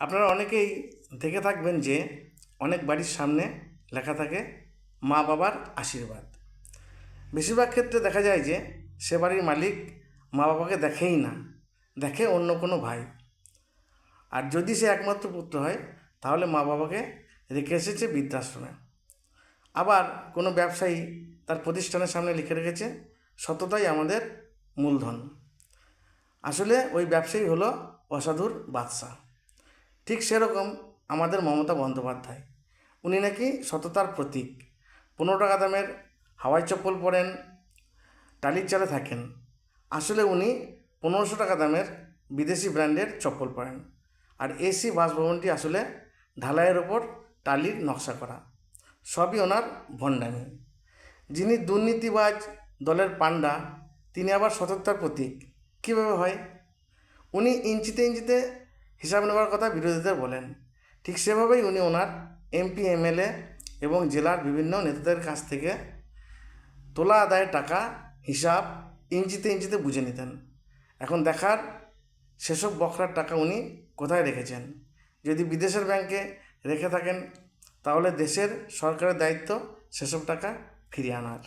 আপনারা অনেকেই দেখে থাকবেন যে অনেক বাড়ির সামনে লেখা থাকে মা বাবার আশীর্বাদ। বেশিরভাগ ক্ষেত্রে দেখা যায় যে সে বাড়ির মালিক মা বাবাকে দেখেই না, দেখে অন্য কোনো ভাই। আর যদি সে একমাত্র পুত্র হয় তাহলে মা বাবাকে রেখে এসেছে বৃদ্ধাশ্রমে। আবার কোনো ব্যবসায়ী তার প্রতিষ্ঠানের সামনে লিখে রেখেছে সততাই আমাদের মূলধন। আসলে ওই ব্যবসায়ী হলো অসাধুর বাদশা। ঠিক সেরকম আমাদের মমতা বন্দ্যোপাধ্যায়, উনি নাকি সততার প্রতীক। 15 টাকা দামের হাওয়াই চপ্পল পরেন, টালির চালে থাকেন। আসলে উনি 1500 টাকা দামের বিদেশি ব্র্যান্ডের চপ্পল পরেন। আর এসি বাসভবনটি আসলে ঢালাইয়ের ওপর টালির নকশা করা। সবই ওনার ভণ্ডামি। যিনি দুর্নীতিবাজ দলের পাণ্ডা, তিনি আবার সততার প্রতীক কীভাবে হয়? উনি ইঞ্চিতে ইঞ্চিতে হিসাব নেওয়ার কথা বিরোধীদের বলেন। ঠিক সেভাবেই উনি ওনার এমপি, এমএলএ এবং জেলার বিভিন্ন নেতাদের কাছ থেকে তোলা আদায়ের টাকা হিসাব ইঞ্চিতে ইঞ্চিতে বুঝে নিতেন। এখন দেখার সেসব বখরার টাকা উনি কোথায় রেখেছেন। যদি বিদেশের ব্যাংকে রেখে থাকেন তাহলে দেশের সরকারের দায়িত্ব সেসব টাকা ফিরিয়ে আনার।